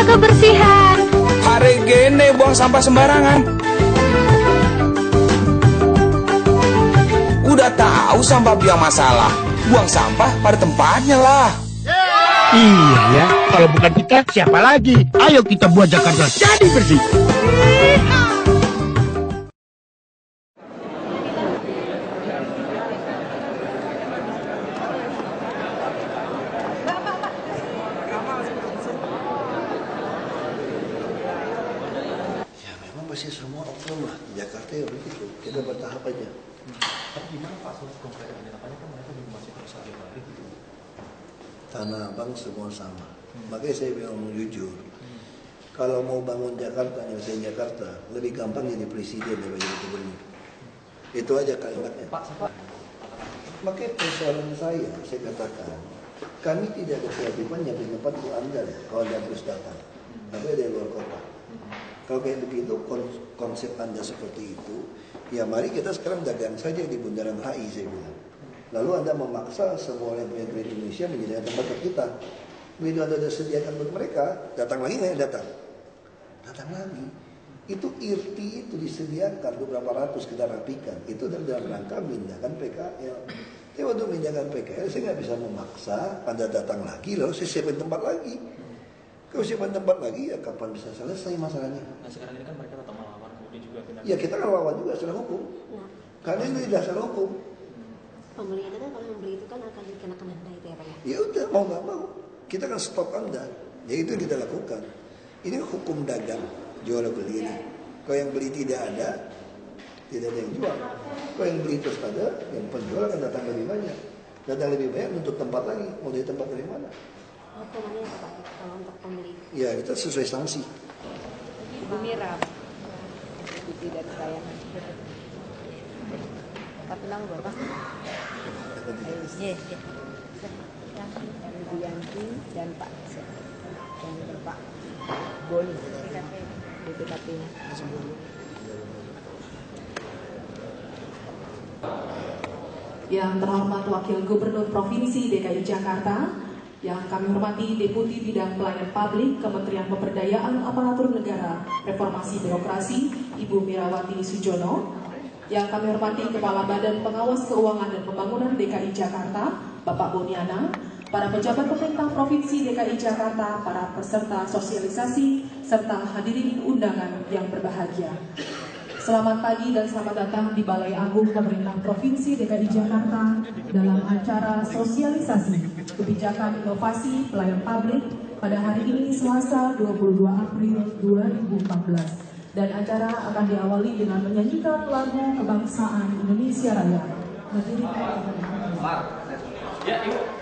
kebersihan. Hari gini buang sampah sembarangan. Udah tahu sampah biang masalah, buang sampah pada tempatnya lah. Iya ya, kalau bukan kita siapa lagi? Ayo kita buat Jakarta jadi bersih. Ya memang masih semua oknum lah di Jakarta ya begitu. Kita bertahap aja. Tapi gimana Pak soal konkretnya? Apanya kan mereka belum masih terus ada lagi gitu. Tanah Abang semua sama. Makanya saya bilang jujur. Kalau mau bangun Jakarta, nyelesain Jakarta, lebih gampang jadi presiden daripada jadi gubernur. Itu aja kalimatnya. Pak. Makanya persoalan saya katakan, kami tidak ada kewajiban yang tempat untuk Anda kalau Anda terus datang. Tapi dari luar kota. Kalau kayak begitu, konsep Anda seperti itu, ya mari kita sekarang dagang saja di Bundaran HI, saya bilang. Lalu Anda memaksa semua orang yang punya duit Indonesia menjadi tempat kita. Begitu Anda sudah sediakan buat mereka, datang lagi nggak yang datang? Datang lagi. Itu IRTI itu disediakan beberapa ratus kita rapikan. Itu dalam rangka memindahkan PKL. Tapi waktu memindahkan PKL, saya nggak bisa memaksa Anda datang lagi, lalu saya siapin tempat lagi. Kalau siapin tempat lagi, ya kapan bisa selesai masalahnya? Nah sekarang ini kan mereka tetap melawan, kemudian juga pindah. Ya kita kan lawan juga secara hukum. Nah, Karena ini dasar hukum. pembeli Anda kan kalau membeli itu kan akan dikenakan denda itu ya Pak ya? Ya udah mau nggak mau, kita kan stop Anda. Ya itu yang kita lakukan. Ini hukum dagang, jual beli ini. Kalau yang beli tidak ada yang jual. Kalau yang beli terus ada, yang penjual akan datang lebih banyak. Datang lebih banyak untuk tempat lagi. Mau dari tempat dari mana? Hukumannya apa Pak kalau untuk pembeli? Ya kita sesuai sanksi. Ibu Mira, Putih dan saya. Tapi nama Bapak? Iya. Ibu Yanti dan Pak dan Pak Boni, BPKP-nya. Yang terhormat Wakil Gubernur Provinsi DKI Jakarta, yang kami hormati Deputi Bidang Pelayanan Publik Kementerian Pemberdayaan Aparatur Negara Reformasi Birokrasi Ibu Mirawati Sujono, yang kami hormati Kepala Badan Pengawas Keuangan dan Pembangunan DKI Jakarta Bapak Boniana, para pejabat pemerintah Provinsi DKI Jakarta, para peserta sosialisasi, serta hadirin undangan yang berbahagia. Selamat pagi dan selamat datang di Balai Agung Pemerintah Provinsi DKI Jakarta dalam acara sosialisasi kebijakan inovasi pelayan publik pada hari ini Selasa 22 April 2014. Dan acara akan diawali dengan menyanyikan lagu kebangsaan Indonesia Raya. Ya, Ibu.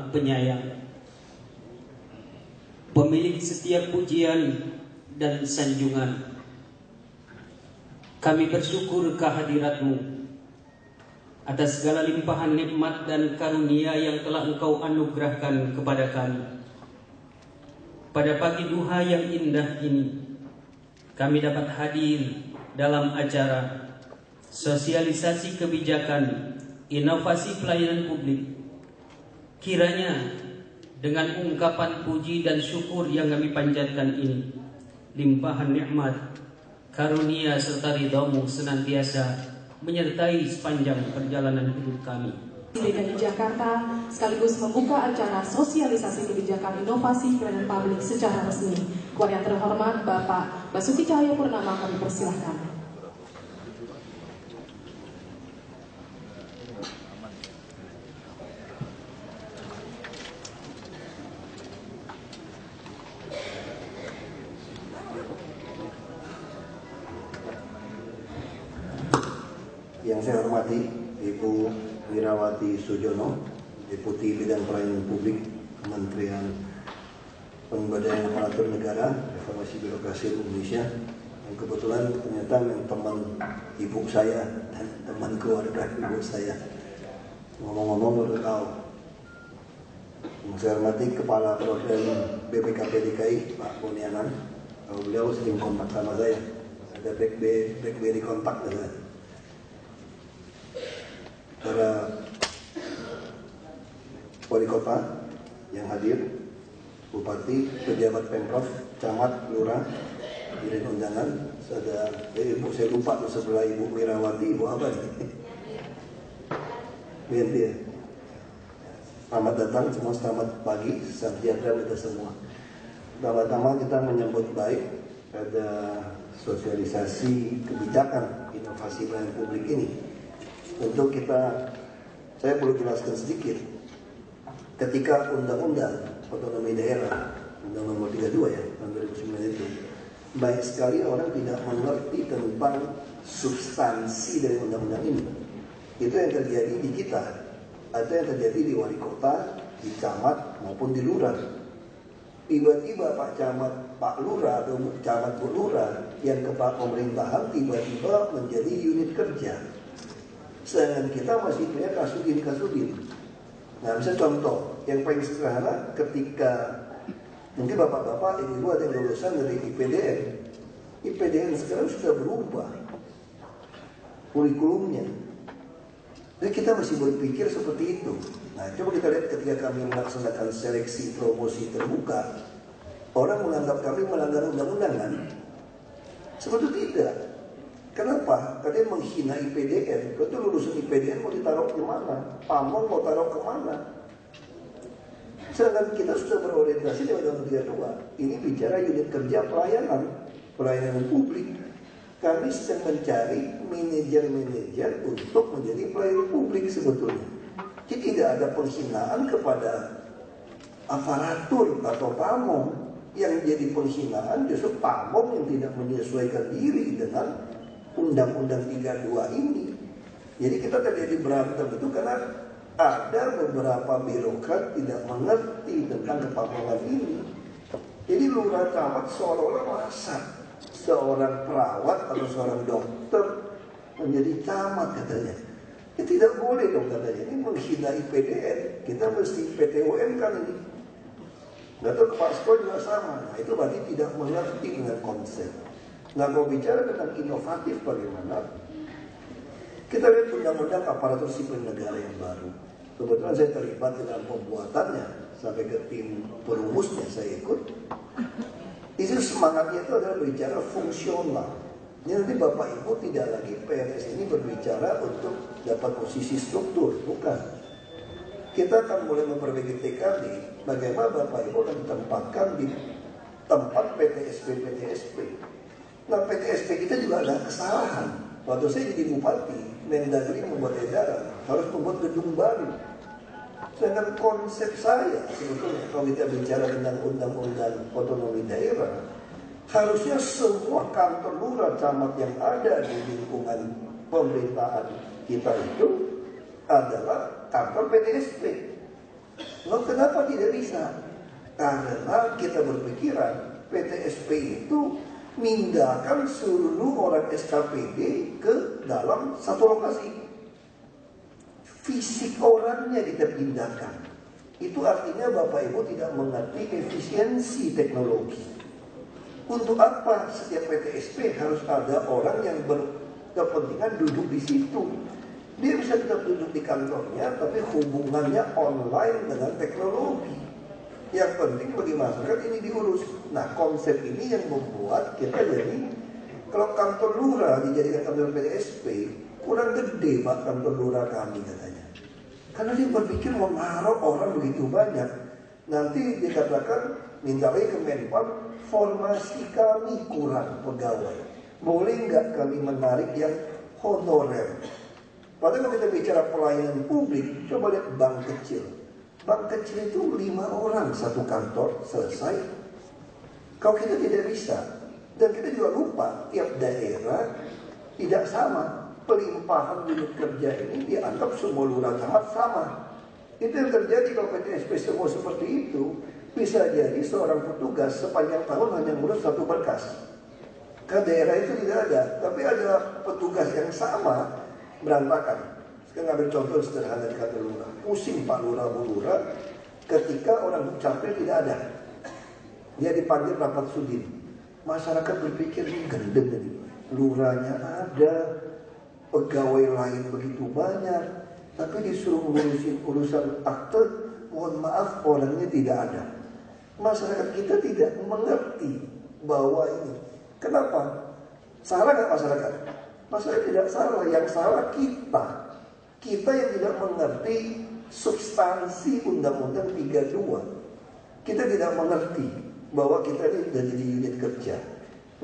Penyayang, pemilik setiap pujian dan sanjungan, kami bersyukur kehadirat-Mu atas segala limpahan nikmat dan karunia yang telah Engkau anugerahkan kepada kami. Pada pagi duha yang indah ini, kami dapat hadir dalam acara sosialisasi kebijakan inovasi pelayanan publik. Kiranya dengan ungkapan puji dan syukur yang kami panjatkan ini, limpahan nikmat, karunia serta ridhamu senantiasa menyertai sepanjang perjalanan hidup kami. DKI Jakarta sekaligus membuka acara sosialisasi kebijakan inovasi pelayanan publik secara resmi. Kepada yang terhormat Bapak Basuki Cahayapurnama kami persilahkan. Yang saya hormati Ibu Mirawati Sujono, Deputi Bidang Pelayanan Publik, Kementerian Pemberdayaan Aparatur Negara, Reformasi Birokrasi Indonesia, yang kebetulan ternyata teman ibu saya dan teman keluarga ibu saya. Ngomong-ngomong baru tahu. Yang saya hormati Kepala Program BPKP DKI, Pak Bonianan. Beliau sering kontak sama saya. Ada BlackBerry kontak dengan para wali kota yang hadir, bupati, pejabat pemprov, camat, lurah, hadirin undangan. Ada ibu, saya lupa tuh sebelah Ibu Mirawati, ibu apa nih? BNT ya. Selamat datang semua, selamat pagi, sejahtera kita semua. Pertama-tama kita menyambut baik pada sosialisasi kebijakan inovasi pelayanan publik ini. Tentu saya perlu jelaskan sedikit. Ketika Undang-Undang Otonomi Daerah, Undang Nomor 32 ya, tahun 2009 itu, banyak sekali orang tidak mengerti tentang substansi dari undang-undang ini. Itu yang terjadi di kita, atau yang terjadi di wali kota, di camat maupun di lurah. Tiba-tiba Pak Camat, Pak Lurah atau Camat Bu Lurah yang kepala pemerintahan tiba-tiba menjadi unit kerja. Sedangkan kita masih punya kasudin. Nah, misalnya contoh yang paling sederhana, ketika mungkin bapak-bapak, ibu-ibu ada yang lulusan dari IPDN. IPDN sekarang sudah berubah kurikulumnya. Jadi kita masih berpikir seperti itu. Nah, coba kita lihat ketika kami melaksanakan seleksi promosi terbuka, orang menganggap kami melanggar undang-undang kan? Sebetulnya tidak. Kenapa? Kalian menghina IPDN. Betul, lulusan IPDN mau ditaruh di mana? Pamong mau taruh kemana? Sedangkan kita sudah berorientasi dengan Undang-Undang 32. Ini bicara unit kerja pelayanan publik. Kami sedang mencari manajer-manajer untuk menjadi pelayan publik sebetulnya. Jadi tidak ada penghinaan kepada aparatur atau pamong. Yang jadi penghinaan justru pamong yang tidak menyesuaikan diri dengan Undang-Undang 32 ini. Jadi kita terjadi berantem itu karena ada beberapa birokrat tidak mengerti tentang kepamongan ini. Jadi lurah camat seolah-olah merasa seorang perawat atau seorang dokter menjadi camat katanya. Ya, tidak boleh dong katanya. Ini menghina IPDN. Kita mesti PTUM kan ini. Nggak tahu Pak Sko juga sama. Nah, itu berarti tidak mengerti dengan konsep. Nah, kalau bicara tentang inovatif bagaimana? Kita lihat undang-undang aparatur sipil negara yang baru. Kebetulan saya terlibat dalam pembuatannya sampai ke tim perumusnya saya ikut. Itu semangatnya itu adalah berbicara fungsional. Ini nanti Bapak Ibu tidak lagi PNS ini berbicara untuk dapat posisi struktur, bukan. Kita akan mulai memperbaiki TKD. Bagaimana Bapak Ibu akan ditempatkan di tempat PTSP. Nah, PTSP kita juga ada kesalahan. Waktu saya jadi bupati, Mendagri membuat edaran harus membuat gedung baru. Sedangkan konsep saya sebetulnya kalau kita bicara tentang Undang-Undang Otonomi Daerah, harusnya semua kantor lurah camat yang ada di lingkungan pemerintahan kita itu adalah kantor PTSP. Lalu kenapa tidak bisa? Karena kita berpikiran PTSP itu mindahkan seluruh orang SKPD ke dalam satu lokasi. Fisik orangnya kita pindahkan. Itu artinya Bapak Ibu tidak mengerti efisiensi teknologi. Untuk apa setiap PTSP harus ada orang yang berkepentingan duduk di situ? Dia bisa tetap duduk di kantornya, tapi hubungannya online dengan teknologi. Yang penting bagi masyarakat ini diurus. Nah, konsep ini yang membuat kita jadi, kalau kantor lurah dijadikan kantor PTSP, kurang gede Pak kantor lurah kami katanya. Karena dia berpikir mau naruh orang begitu banyak. Nanti dikatakan, minta lagi ke Menpan, formasi kami kurang pegawai. Boleh nggak kami menarik yang honorer? Padahal kalau kita bicara pelayanan publik, coba lihat bank kecil. Bank kecil itu 5 orang satu kantor, selesai. Kalau kita tidak bisa, dan kita juga lupa, tiap daerah tidak sama. Pelimpahan unit kerja ini dianggap semua lurah camat sama. Itu yang terjadi kalau PTSP semua seperti itu. Bisa jadi seorang petugas sepanjang tahun hanya ngurus 1 berkas. Ke daerah itu tidak ada, tapi ada petugas yang sama, berantakan. Sekarang ambil contoh sederhana di kantor lurah. Pusing Pak Lurah Bu Lurah ketika orang capil tidak ada. Dia dipanggil rapat sudin. Masyarakat berpikir ini gendeng ini. Lurahnya ada, pegawai lain begitu banyak, tapi disuruh ngurusin urusan akte, mohon maaf orangnya tidak ada. Masyarakat kita tidak mengerti bahwa ini. Kenapa? Salah nggak masyarakat? Masyarakat tidak salah, yang salah kita. Kita yang tidak mengerti substansi Undang-Undang 32. Kita tidak mengerti bahwa kita ini sudah jadi unit kerja.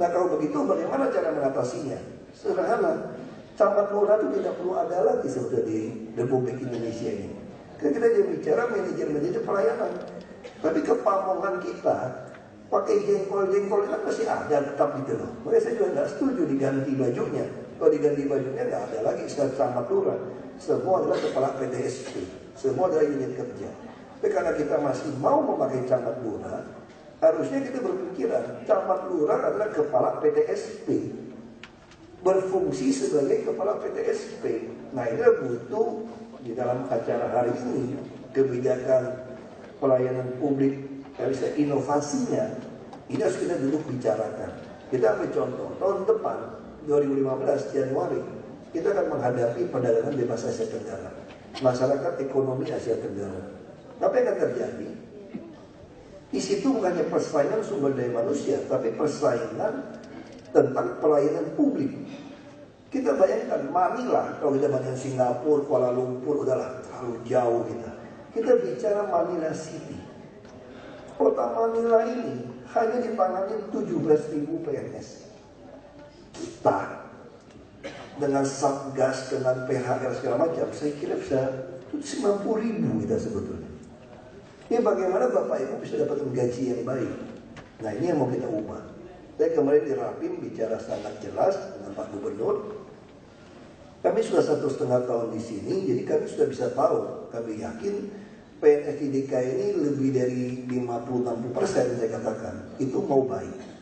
Nah kalau begitu bagaimana cara mengatasinya? Sederhana. Camat lurah itu tidak perlu ada lagi sudah di Republik Indonesia ini. Kita jadi bicara manajer-manajer pelayanan. Tapi kepamongan kita pakai jengkol-jengkol kan masih ada tetap gitu loh. Makanya saya juga nggak setuju diganti bajunya. Kalau diganti bajunya nggak ada lagi istilah camat lurah. Semua adalah kepala PTSP. Semua adalah unit kerja. Tapi karena kita masih mau memakai camat lurah, harusnya kita berpikiran camat lurah adalah kepala PTSP. Berfungsi sebagai kepala PTSP. Nah ini butuh di dalam acara hari ini kebijakan pelayanan publik, harusnya inovasinya ini harus kita duduk bicarakan. Kita ambil contoh tahun depan 2015 Januari kita akan menghadapi perdagangan bebas Asia Tenggara, masyarakat ekonomi Asia Tenggara. Apa yang akan terjadi? Di situ bukannya persaingan sumber daya manusia, tapi persaingan tentang pelayanan publik. Kita bayangkan Manila, kalau kita bayangkan Singapura, Kuala Lumpur, udahlah terlalu jauh kita. Kita bicara Manila City. Kota Manila ini hanya ditangani 17.000 PNS. Kita dengan Satgas, dengan PHR segala macam, saya kira bisa 90.000 kita sebetulnya. Ini bagaimana Bapak Ibu bisa dapat gaji yang baik? Nah ini yang mau kita ubah. Saya kemarin di Rapim bicara sangat jelas dengan Pak Gubernur. Kami sudah 1,5 tahun di sini, jadi kami sudah bisa tahu. Kami yakin PNS di DKI ini lebih dari 50-60% saya katakan itu mau baik.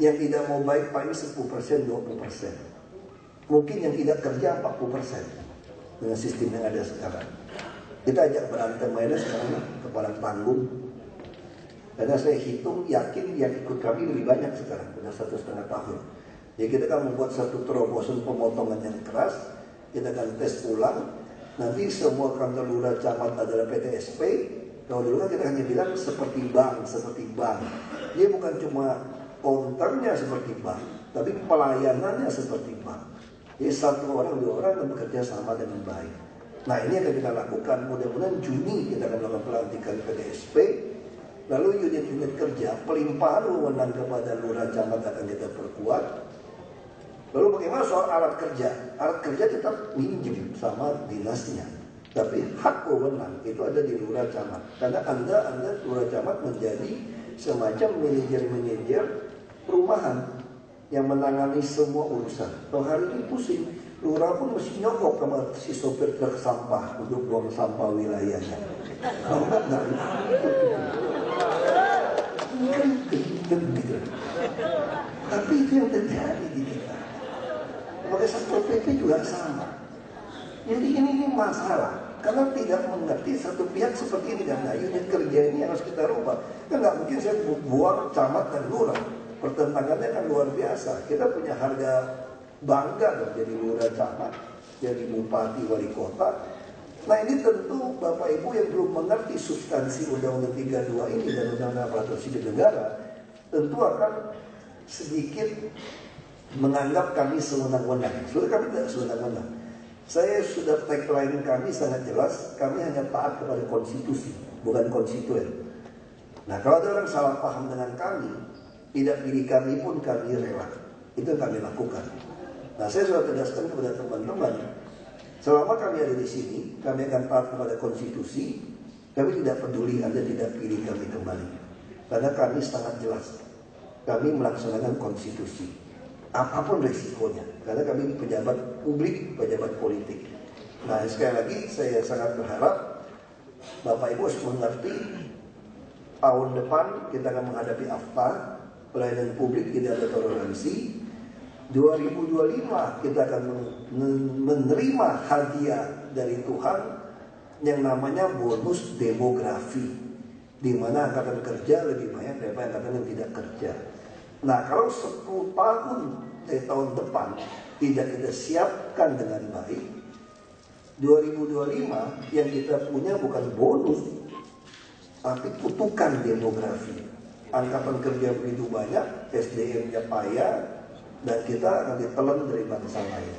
Yang tidak mau baik paling 10%, 20%. Mungkin yang tidak kerja 40% dengan sistem yang ada sekarang. Kita ajak berantem aja sekarang kepala panggung. Karena saya hitung yakin yang ikut kami lebih banyak sekarang, sudah 1,5 tahun. Jadi kita akan membuat satu terobosan pemotongan yang keras. Kita akan tes ulang. Nanti semua kantor lurah camat adalah PTSP. Kalau dulu kan kita hanya bilang seperti bank, seperti bank. Dia bukan cuma konternya seperti bank, tapi pelayanannya seperti bank. Jadi 1 orang 2 orang yang bekerja sama dengan baik. Nah ini akan kita lakukan. Mudah-mudahan Juni kita akan melakukan pelantikan PTSP. Lalu unit-unit kerja, pelimpahan wewenang kepada lurah camat akan kita perkuat. Lalu bagaimana soal alat kerja? Alat kerja tetap minjem sama dinasnya. Tapi hak wewenang itu ada di lurah camat. Karena Anda lurah camat menjadi semacam manajer-manajer perumahan yang menangani semua urusan. Kalau hari ini pusing, lurah pun mesti nyogok sama si sopir truk sampah untuk buang sampah wilayahnya. Kalau nggak gitu. Tapi itu yang terjadi di kita. Maka Satpol PP juga sama. Jadi ini masalah. Karena tidak mengerti satu pihak seperti ini. Dan unit kerja ini harus kita rubah. Kan nggak mungkin saya buang camat dan lurah. Pertentangannya kan luar biasa. Kita punya harga bangga dong jadi lurah camat, jadi bupati wali kota. Nah ini tentu Bapak Ibu yang belum mengerti substansi Undang-Undang 32 ini dan Undang-Undang Aparatur Sipil Negara tentu akan sedikit menganggap kami sewenang-wenang. Sebenarnya kami tidak sewenang-wenang. Saya sudah tagline kami sangat jelas, kami hanya taat kepada konstitusi, bukan konstituen. Nah kalau ada orang salah paham dengan kami, tidak pilih kami pun kami rela. Itu yang kami lakukan. Nah saya sudah tegaskan kepada teman-teman, selama kami ada di sini, kami akan taat kepada konstitusi. Kami tidak peduli Anda tidak pilih kami kembali, karena kami sangat jelas. Kami melaksanakan konstitusi, apapun resikonya, karena kami pejabat publik, pejabat politik. Nah sekali lagi saya sangat berharap Bapak Ibu harus mengerti, tahun depan kita akan menghadapi AFTA, pelayanan publik tidak ada toleransi. 2025 kita akan menerima hadiah dari Tuhan yang namanya bonus demografi, di mana angkatan kerja lebih banyak daripada angkatan yang tidak kerja. Nah kalau 10 tahun dari tahun depan tidak kita siapkan dengan baik, 2025 yang kita punya bukan bonus, tapi kutukan demografi. Angkatan kerja begitu banyak, SDM-nya payah, dan kita akan ditelan dari bangsa lain.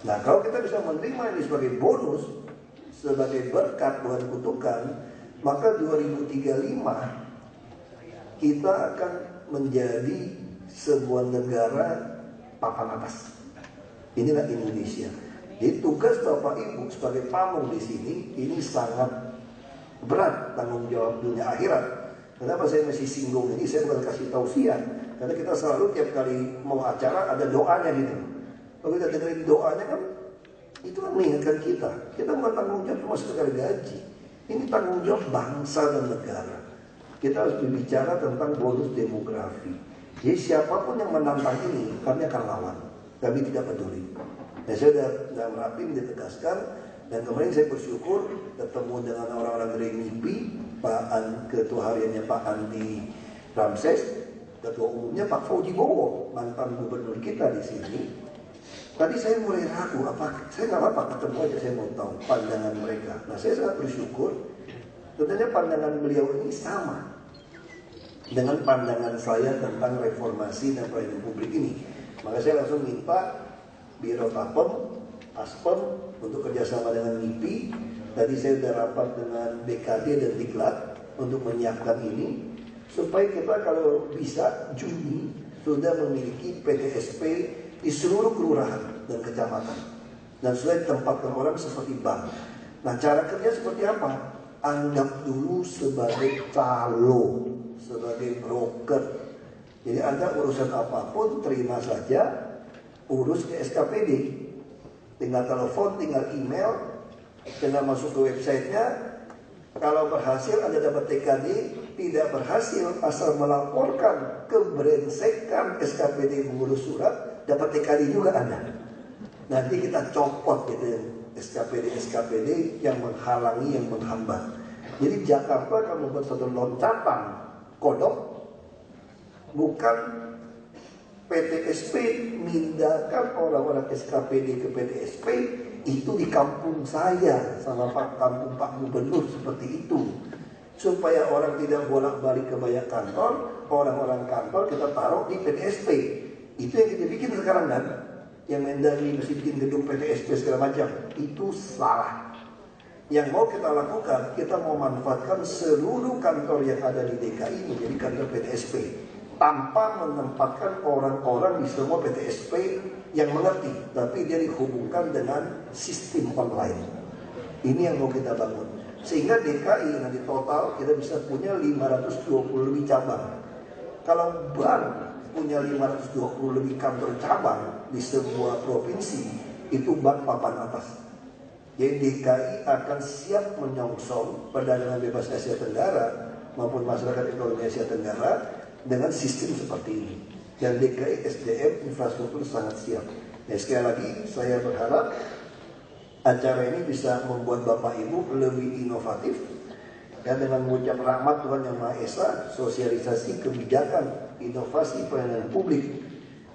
Nah kalau kita bisa menerima ini sebagai bonus, sebagai berkat bukan kutukan, maka 2035 kita akan menjadi sebuah negara papan atas. Inilah Indonesia. Jadi tugas Bapak Ibu sebagai pamong di sini ini sangat berat tanggung jawab dunia akhirat. Kenapa saya masih singgung ini? Saya bukan kasih tausiah, karena kita selalu tiap kali mau acara ada doanya gitu. Kalau kita dengerin doanya kan itu kan mengingatkan kita. Kita bukan tanggung jawab cuma sekedar gaji. Ini tanggung jawab bangsa dan negara. Kita harus berbicara tentang bonus demografi. Jadi siapapun yang menantang ini, kami akan lawan. Kami tidak peduli. Nah, saya sudah dalam rapi ditegaskan, dan kemarin saya bersyukur ketemu dengan orang-orang dari MIPI, Ketua Hariannya Pak Andi Ramses, Ketua Umumnya Pak Fauji Bowo, mantan gubernur kita di sini. Tadi saya mulai ragu, saya nggak apa-apa ketemu aja, saya mau tahu pandangan mereka. Nah saya sangat bersyukur, tentunya pandangan beliau ini sama dengan pandangan saya tentang reformasi dan pelayanan publik ini. Maka saya langsung minta Biro Tapem, Aspem untuk kerjasama dengan MIPI. Tadi saya sudah rapat dengan BKD dan Diklat untuk menyiapkan ini, supaya kita kalau bisa Juni sudah memiliki PTSP di seluruh kelurahan dan kecamatan, dan sudah ditempatkan orang seperti bank. Nah cara kerja seperti apa? Anggap dulu sebagai calo, sebagai broker. Jadi Anda urusan apapun terima saja, urus ke SKPD, tinggal telepon, tinggal email, tinggal masuk ke websitenya. Kalau berhasil Anda dapat TKD, tidak berhasil asal melaporkan keberengsekan SKPD mengurus surat, dapat TKD juga Anda. Nanti kita copot gitu SKPD yang menghalangi, yang menghambat. Jadi Jakarta akan membuat satu loncatan kodok, bukan PTSP mindahkan orang-orang SKPD ke PTSP. Itu di kampung saya sama kampung Pak Gubernur seperti itu, supaya orang tidak bolak-balik ke banyak kantor, orang-orang kantor kita taruh di PTSP. Itu yang kita bikin sekarang kan, yang Mendagri mesti bikin gedung PTSP segala macam. Itu salah. Yang mau kita lakukan, kita mau manfaatkan seluruh kantor yang ada di DKI menjadi kantor PTSP, tanpa menempatkan orang-orang di semua PTSP yang mengerti, tapi dia dihubungkan dengan sistem online. Ini yang mau kita bangun, sehingga DKI nanti total kita bisa punya 520 lebih cabang. Kalau bank punya 520 lebih kantor cabang di sebuah provinsi, itu bank papan atas. Jadi DKI akan siap menyongsong perdagangan bebas Asia Tenggara maupun masyarakat ekonomi Asia Tenggara dengan sistem seperti ini. Dan DKI SDM infrastruktur sangat siap. Nah, sekali lagi saya berharap acara ini bisa membuat Bapak Ibu lebih inovatif, dan dengan mengucap rahmat Tuhan Yang Maha Esa, sosialisasi kebijakan inovasi pelayanan publik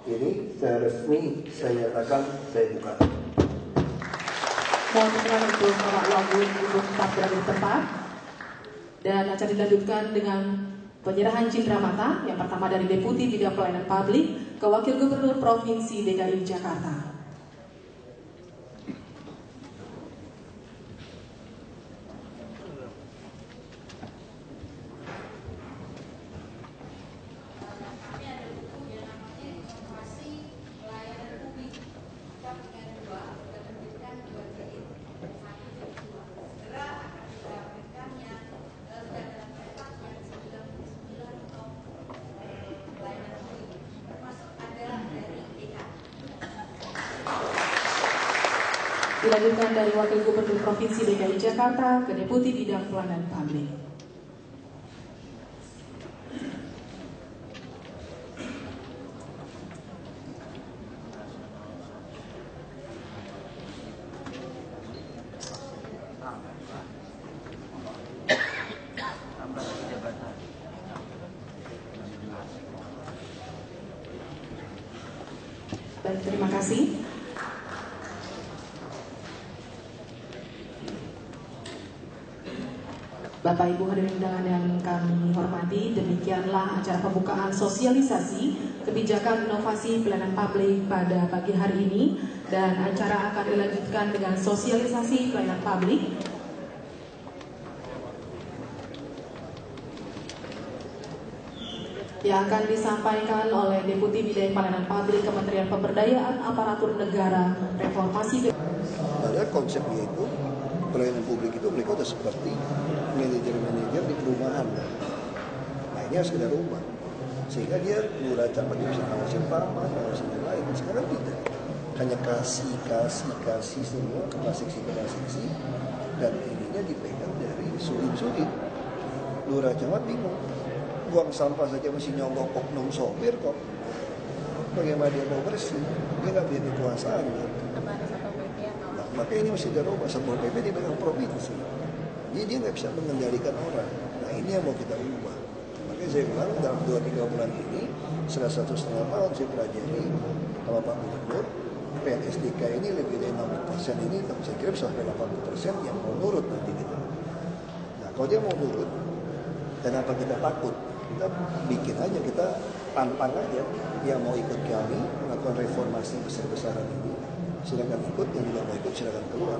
ini secara resmi saya nyatakan saya buka. mohon berkenan untuk Bapak Wagub untuk tetap berada di tempat. Dan acara dilanjutkan dengan penyerahan cindera mata yang pertama dari Deputi Bidang Pelayanan Publik ke Wakil Gubernur Provinsi DKI Jakarta. Dilanjutkan dari Wakil Gubernur Provinsi DKI Jakarta ke Deputi Bidang Pelayanan Publik. Baik, terima kasih. Bapak Ibu hadirin undangan yang kami hormati, demikianlah acara pembukaan sosialisasi kebijakan inovasi pelayanan publik pada pagi hari ini, dan acara akan dilanjutkan dengan sosialisasi pelayanan publik yang akan disampaikan oleh Deputi Bidang Pelayanan Publik Kementerian Pemberdayaan Aparatur Negara Reformasi. Padahal konsepnya itu pelayanan publik itu mereka udah seperti manajer-manajer di perumahan. Nah ini harus kita rubah sehingga dia lurah camat bisa ngawasin taman, ngawasin yang lain. Sekarang tidak, hanya kasih semua kepala seksi dan ininya dipegang dari sudin. Lurah camat bingung, buang sampah saja masih nyogok oknum sopir kok. Bagaimana dia mau bersih? Dia nggak punya kekuasaan. Maka ini mesti dirubah, Satpol PP dipegang provinsi. Jadi dia nggak bisa mengendalikan orang. Nah ini yang mau kita ubah. Makanya saya bilang dalam 2-3 bulan ini, setelah 1,5 tahun saya pelajari sama Pak Gubernur, PNSDK ini lebih dari 60% ini, saya kira sampai 80% yang mau nurut nanti kita. Nah kalau dia mau nurut, kenapa kita takut? Kita bikin aja, kita tantang aja. Yang mau ikut kami melakukan reformasi besar-besaran ini, silakan ikut, yang tidak mau ikut silakan keluar.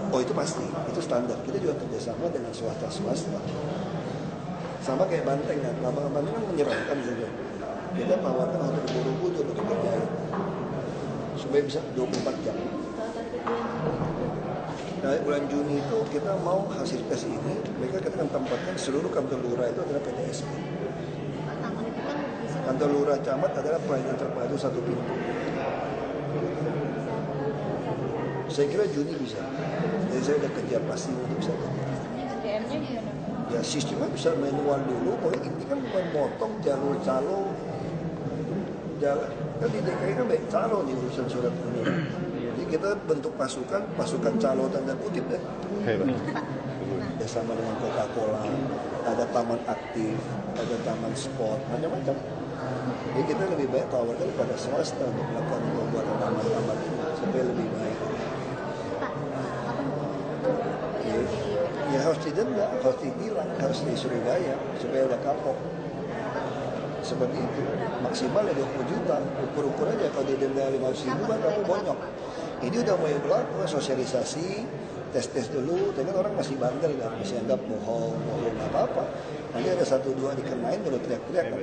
Oh itu pasti, itu standar. Kita juga kerjasama dengan swasta. Sama kayak Banteng kan, lapangan Banteng kan menyeramkan juga. Kita tawarkan hotel Borobudur untuk dikerjain supaya bisa 24 jam. Nah bulan Juni itu kita mau hasil tes ini, mereka katakan tempatkan seluruh kantor lurah itu adalah PTSP. Kantor lurah camat adalah pelayanan terpadu satu pintu. Saya kira Juni bisa. Jadi saya udah kerja pasti untuk bisa kerja. SDM-nya gimana? Ya sistemnya bisa manual dulu. Pokoknya ini kan bukan motong jalur calo. Jalan kan di DKI kan baik calo nih urusan surat kuning. Jadi kita bentuk pasukan calo tanda kutip deh. Ya sama dengan Coca-Cola. Ada taman aktif, ada taman sport, macam-macam. Jadi kita lebih baik tawarkan kepada swasta untuk melakukan pembuatan taman-taman ini supaya lebih baik. Ya harus didenda, harus ditilang, harus disuruh bayar supaya udah kapok. Seperti itu, maksimal ya 20 juta. Ukur-ukur aja, kalau didenda 500 ribu kan kamu bonyok. Ini udah mulai berlaku, sosialisasi, tes dulu, tapi orang masih bandel kan, masih anggap bohong apa-apa. Nanti ada 1-2 dikenain, baru teriak-teriak kan.